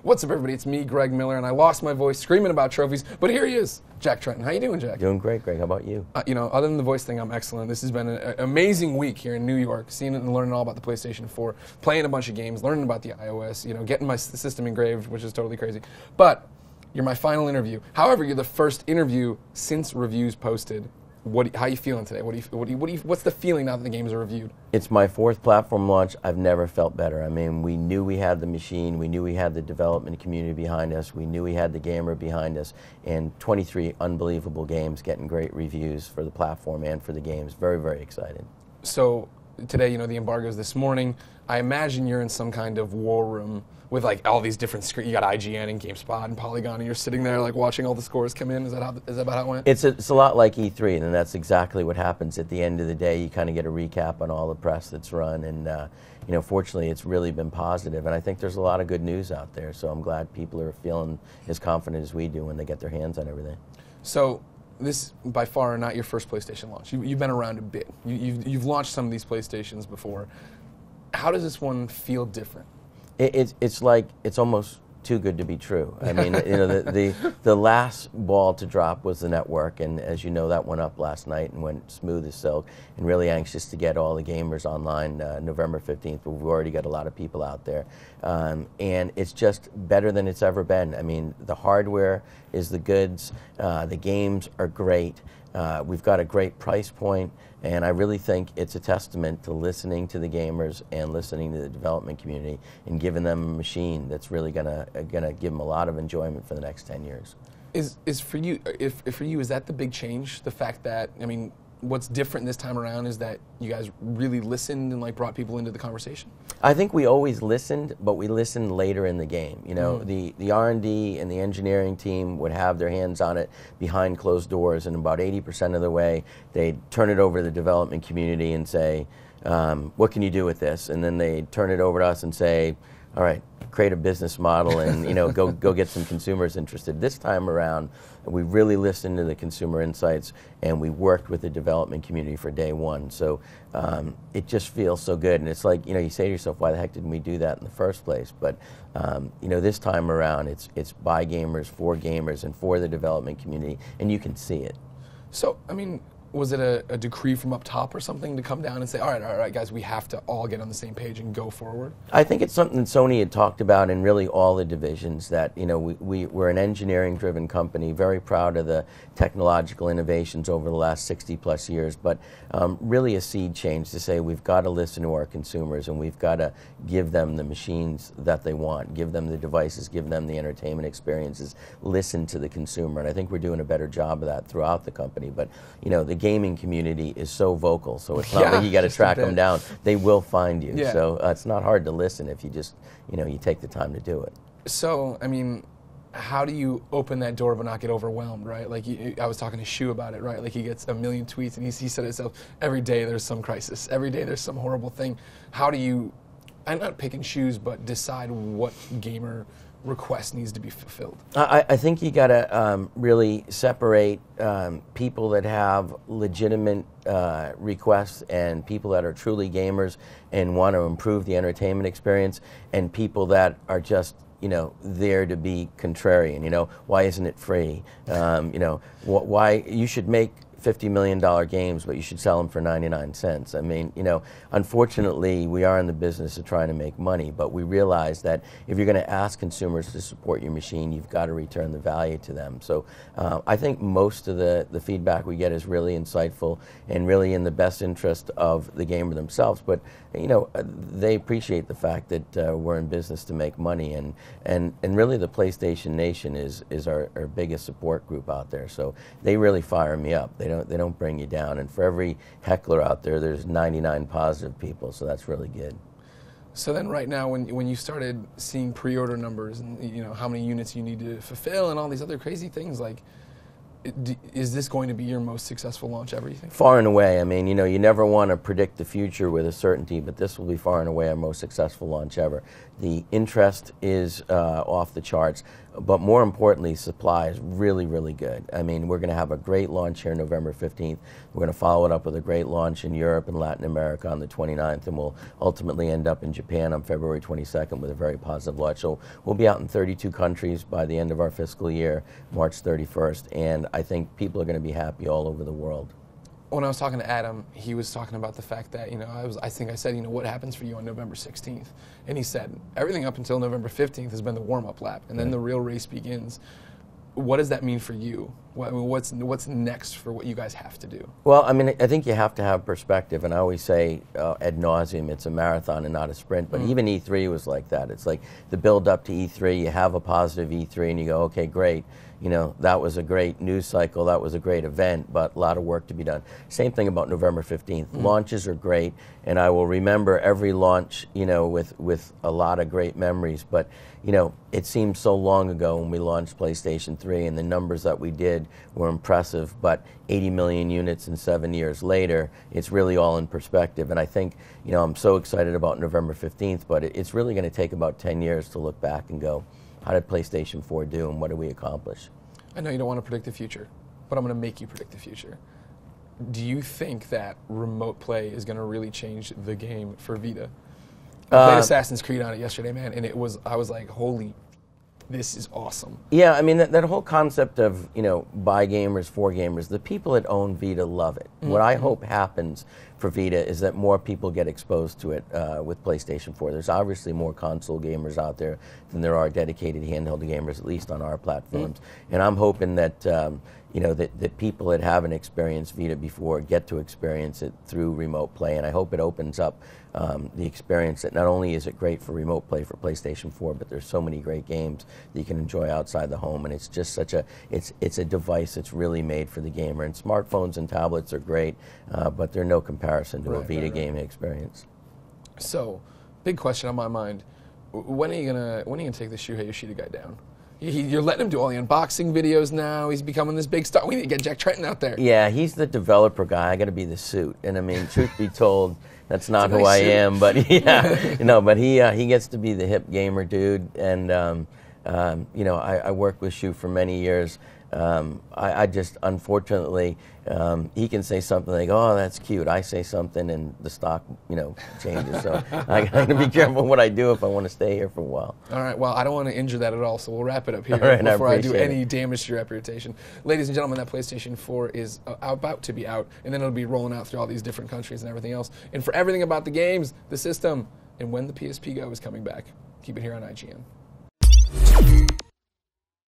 What's up, everybody? It's me, Greg Miller, and I lost my voice screaming about trophies, but here he is, Jack Tretton. How you doing, Jack? Doing great, Greg. How about you? Other than the voice thing, I'm excellent. This has been an amazing week here in New York, seeing it and learning all about the PlayStation 4, playing a bunch of games, learning about the iOS, getting my system engraved, which is totally crazy. But you're my final interview. However, you're the first interview since reviews posted. How are you feeling today? What's the feeling now that the games are reviewed? It's my 4th platform launch. I've never felt better. I mean, we knew we had the machine. We knew we had the development community behind us. We knew we had the gamer behind us. And 23 unbelievable games getting great reviews for the platform and for the games. Very, very excited. So today, the embargo's this morning. I imagine you're in some kind of war room with like all these different screens. You got IGN and GameSpot and Polygon, and you're sitting there like watching all the scores come in. Is that about how it went? It's a lot like E3, and that's exactly what happens at the end of the day. You kind of get a recap on all the press that's run, and fortunately, it's really been positive. And I think there's a lot of good news out there. So I'm glad people are feeling as confident as we do when they get their hands on everything. So this, by far, not your first PlayStation launch. You've been around a bit. You've launched some of these PlayStations before. How does this one feel different? It's like it's almost too good to be true. I mean, the last ball to drop was the network, and as you know, that went up last night and went smooth as silk. And really anxious to get all the gamers online November 15th. But we've already got a lot of people out there, and it's just better than it's ever been. I mean, the hardware is the goods. The games are great. We've got a great price point, and I really think it's a testament to listening to the gamers and listening to the development community and giving them a machine that's really gonna give them a lot of enjoyment for the next 10 years. Is for you, if for you, is that the big change? The fact that, I mean, what's different this time around is that you guys really listened and like brought people into the conversation? I think we always listened, but we listened later in the game. The R&D and the engineering team would have their hands on it behind closed doors, and about 80% of the way they'd turn it over to the development community and say, what can you do with this? And then they'd turn it over to us and say, all right, create a business model and go get some consumers interested. This time around, we really listened to the consumer insights, and we worked with the development community for day one. So it just feels so good, and it's like you say to yourself, why the heck didn't we do that in the first place? But this time around, it's by gamers, for gamers, and for the development community, and you can see it. So I mean, was it a decree from up top or something to come down and say, all right, guys, we have to all get on the same page and go forward? I think it's something Sony had talked about in really all the divisions, that we're an engineering-driven company, very proud of the technological innovations over the last 60-plus years, but really a seed change to say we've got to listen to our consumers, and we've got to give them the machines that they want, give them the devices, give them the entertainment experiences, listen to the consumer, and I think we're doing a better job of that throughout the company. But the gaming community is so vocal, so it's not like you got to track them down. They will find you. Yeah. So it's not hard to listen if you just, you take the time to do it. So, I mean, how do you open that door but not get overwhelmed, right? Like, I was talking to Shu about it, right? Like, he gets a million tweets, and he said it himself, every day there's some crisis. Every day there's some horrible thing. How do you, I'm not picking shoes, but decide what gamer request needs to be fulfilled? I think you got to really separate people that have legitimate requests and people that are truly gamers and want to improve the entertainment experience, and people that are just there to be contrarian. Why isn't it free? Why you should make $50 million games, but you should sell them for 99 cents. I mean, unfortunately, we are in the business of trying to make money, but we realize that if you're going to ask consumers to support your machine, you've got to return the value to them. So I think most of the feedback we get is really insightful and really in the best interest of the gamer themselves. But they appreciate the fact that we're in business to make money, and really the PlayStation Nation is our biggest support group out there. So they really fire me up. They don't bring you down. And for every heckler out there, there's 99 positive people. So that's really good. So then, right now, when you started seeing pre-order numbers and how many units you need to fulfill and all these other crazy things, like, Is this going to be your most successful launch ever, you think? Far and away. I mean, you never want to predict the future with a certainty, but this will be far and away our most successful launch ever. The interest is off the charts, but more importantly, supply is really, really good. I mean, we're going to have a great launch here November 15th. We're going to follow it up with a great launch in Europe and Latin America on the 29th, and we'll ultimately end up in Japan on February 22nd with a very positive launch. So we'll be out in 32 countries by the end of our fiscal year, March 31st, and I think people are going to be happy all over the world. When I was talking to Adam, he was talking about the fact that, I think I said, what happens for you on November 16th? And he said, everything up until November 15th has been the warm-up lap, and then the real race begins. What does that mean for you? What's next for what you guys have to do? Well, I mean, I think you have to have perspective, and I always say ad nauseum, it's a marathon and not a sprint, but even E3 was like that. It's like the build up to E3, you have a positive E3, and you go, okay, great. That was a great news cycle, that was a great event, but a lot of work to be done. Same thing about November 15th. Launches are great, and I will remember every launch, with a lot of great memories, but, it seems so long ago when we launched PlayStation 3, and the numbers that we did were impressive, but 80 million units in 7 years later, it's really all in perspective, and I think, I'm so excited about November 15th, but it's really going to take about 10 years to look back and go, how did PlayStation 4 do, and what did we accomplish? I know you don't want to predict the future, but I'm going to make you predict the future. Do you think that remote play is going to really change the game for Vita? I played Assassin's Creed on it yesterday, man, and I was like, holy, this is awesome. Yeah, I mean, that whole concept of, buy gamers, for gamers, the people that own Vita love it. What I hope happens for Vita is that more people get exposed to it with PlayStation 4. There's obviously more console gamers out there than there are dedicated handheld gamers, at least on our platforms. And I'm hoping that, that people that haven't experienced Vita before get to experience it through remote play. And I hope it opens up the experience that not only is it great for remote play for PlayStation 4, but there's so many great games that you can enjoy outside the home. And it's just it's a device that's really made for the gamer. And smartphones and tablets are great, but they're no comparison to a Vita gaming experience. So, big question on my mind: when are you gonna take the Shuhei Yoshida guy down? You're letting him do all the unboxing videos now. He's becoming this big star. We need to get Jack Tretton out there. Yeah, he's the developer guy. I got to be the suit. And I mean, truth be told, that's not who I am. But yeah, but he gets to be the hip gamer dude. And I worked with Shu for many years. I just, unfortunately, he can say something like, oh, that's cute. I say something and the stock, changes. So I got to be careful what I do if I want to stay here for a while. All right. Well, I don't want to injure that at all, so we'll wrap it up here before I do any damage to your reputation. Ladies and gentlemen, that PlayStation 4 is about to be out, and then it'll be rolling out through all these different countries and everything else. And for everything about the games, the system, and when the PSP Go is coming back, keep it here on IGN.